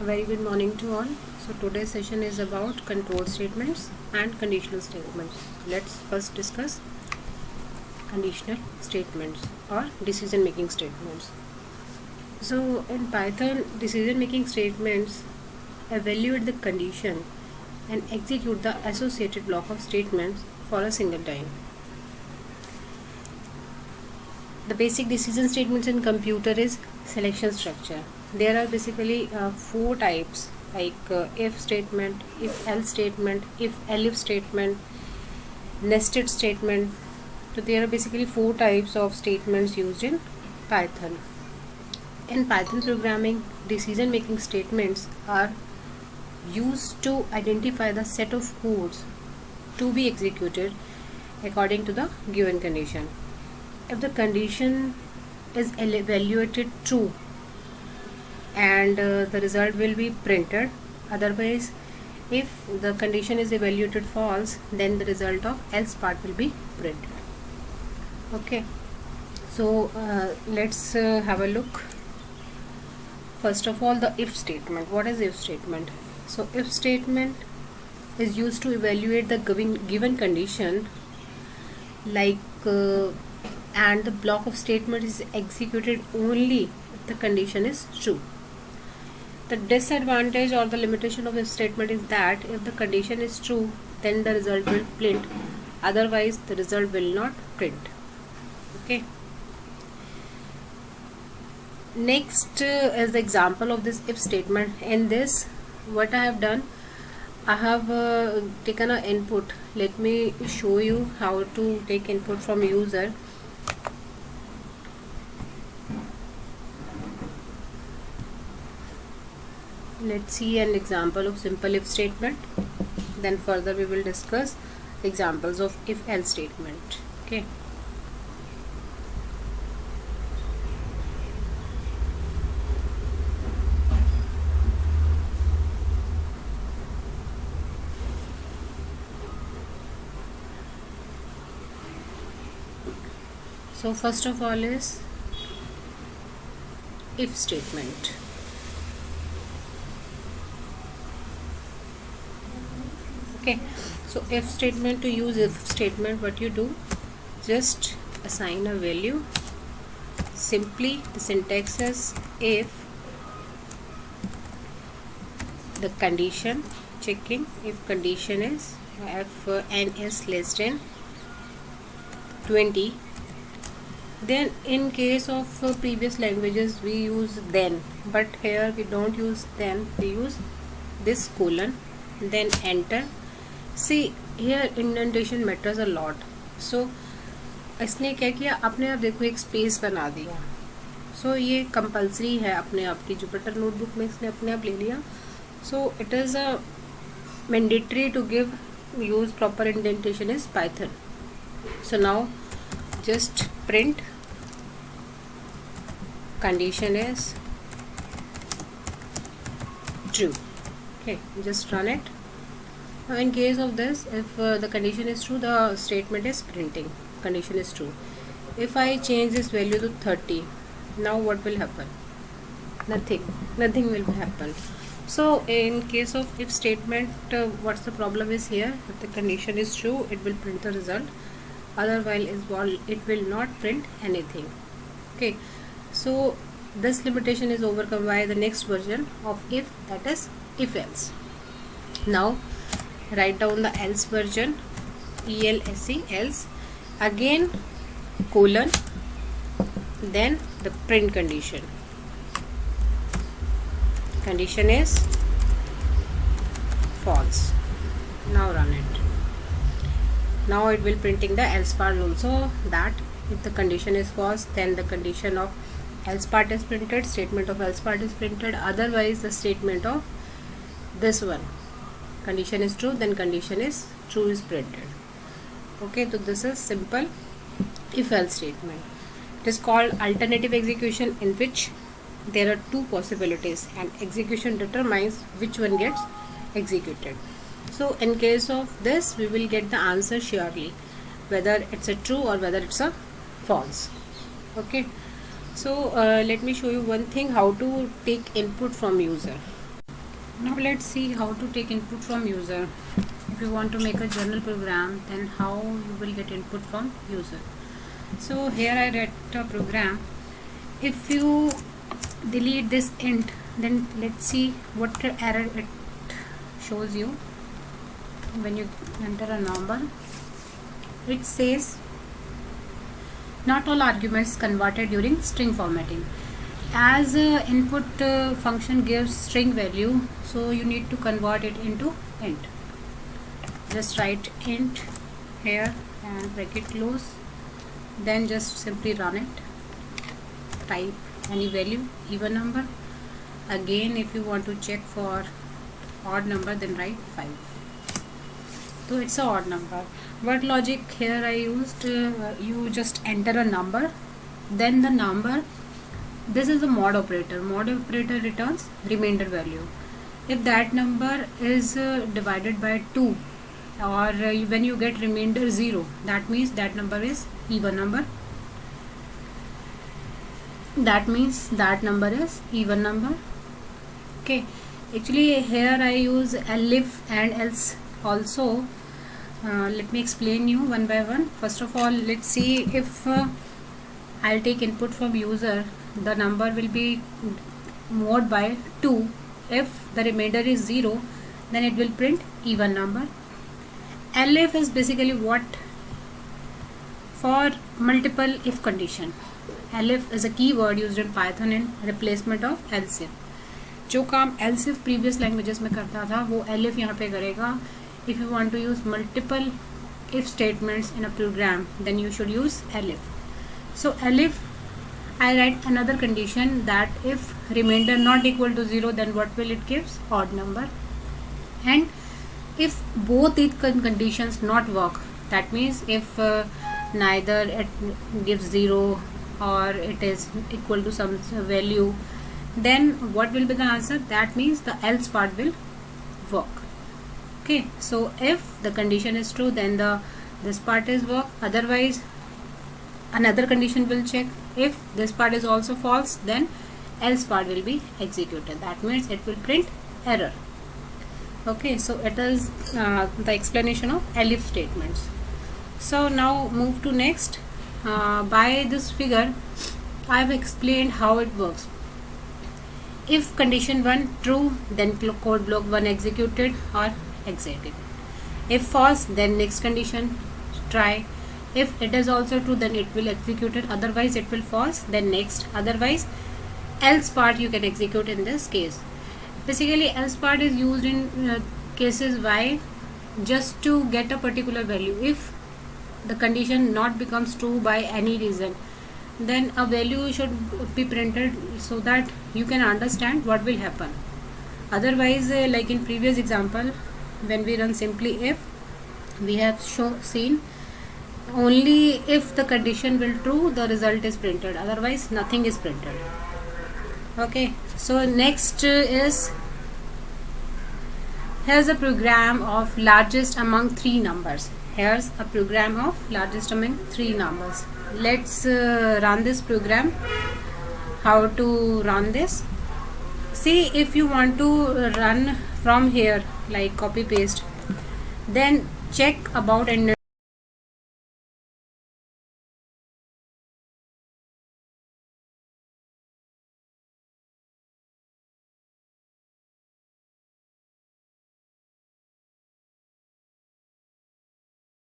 A very good morning to all. So today's session is about control statements and conditional statements. Let's first discuss conditional statements or decision making statements. So in Python, decision making statements evaluate the condition and execute the associated block of statements for a single time. The basic decision statements in computer is selection structure. There are basically four types, like if statement, if else statement, if elif statement, nested statement. So there are basically four types of statements used in Python. In Python programming, decision making statements are used to identify the set of codes to be executed according to the given condition. If the condition is evaluated true and the result will be printed, otherwise if the condition is evaluated false, then the result of else part will be printed. Okay, so let's have a look. First of all, the if statement. What is if statement? So if statement is used to evaluate the given condition, like and the block of statement is executed only if the condition is true. The disadvantage or the limitation of if statement is that if the condition is true, then the result will print, otherwise the result will not print. Okay, next is the example of this if statement. In this, what I have done, I have taken an input. Let me show you how to take input from user. Let's see an example of simple if statement, then further we will discuss examples of if else statement. Okay, so first of all is if statement. Okay, so if statement, to use if statement, what you do, just assign a value. Simply the syntax is if the condition, checking if condition is if n is less than 20, then in case of previous languages we use then, but here we don't use then, we use this colon, then enter. See here indentation matters a lot. So इसने क्या किया, अपने आप देखो एक space बना दिया. सो ये कंपलसरी है अपने आप की, जुपिटर नोटबुक में इसने अपने आप ले लिया. So it is a mandatory to give use proper indentation is Python. So now just print condition is true. Okay, just run it. Now in case of this, if the condition is true, the statement is printing condition is true. If I change this value to 30, now what will happen? Nothing will happen. So in case of if statement, what's the problem is here, if the condition is true, it will print the result, otherwise it will not print anything. Okay, so this limitation is overcome by the next version of if, that is if else. Now write down the else version, else, else, again colon, then the print condition. Condition is false. Now run it. Now it will printing the else part also, that if the condition is false, then the condition of else part is printed, statement of else part is printed, otherwise the statement of this one, condition is true, then condition is true is printed. Okay, so this is simple if else statement. It is called alternative execution, in which there are two possibilities and execution determines which one gets executed. So in case of this, we will get the answer surely, whether it's a true or whether it's a false. Okay, so let me show you one thing, how to take input from user. Now let's see how to take input from user. If you want to make a journal program, then how you will get input from user. So here I write a program. If you delete this int, then let's see what error it shows you. When you enter a number, it says not all arguments converted during string formatting. As input function gives string value, so you need to convert it into int. Just write int here and bracket close, then just simply run it. Type any value, even number. Again, if you want to check for odd number, then write 5. So it's a odd number. What logic here I used? You just enter a number, then the number. This is the mod operator. Mod operator returns remainder value. If that number is divided by 2, or when you get remainder 0, that means that number is even number. That means that number is even number. Okay, actually here I use elif and else also. Let me explain you one by one. First of all, let's see if I'll take input from user, the number will be mod by 2. If the remainder is 0, then it will print even number. elif is basically what? For multiple if condition. elif is a keyword used in Python in replacement of else if. जो काम else if previous languages में करता था, वो elif यहाँ पे करेगा. If you want to use multiple if statements in a program, then you should use elif. So elif, I write another condition that if remainder not equal to 0, then what will it gives? Odd number. And if both these conditions not work, that means if neither it gives 0 or it is equal to some value, then what will be the answer? That means the else part will work. Okay, so if the condition is true, then this part is work. Otherwise, another condition will check. If this part is also false, then else part will be executed. That means it will print error. Okay, so it is the explanation of elif statements. So now move to next. By this figure, I have explained how it works. If condition 1 true, then code block 1 executed or exited. If false, then next condition try. If it is also true, then it will execute it. Otherwise, it will false, then next. Otherwise, else part you can execute in this case. Basically, else part is used in cases why just to get a particular value. If the condition not becomes true by any reason, then a value should be printed so that you can understand what will happen. Otherwise, like in previous example, when we run simply if, we have seen only if the condition will true, the result is printed. Otherwise, nothing is printed. Okay, so next is, here's a program of largest among 3 numbers. Here's a program of largest among 3 numbers. Let's run this program. How to run this? See, if you want to run from here, like copy paste, then check about and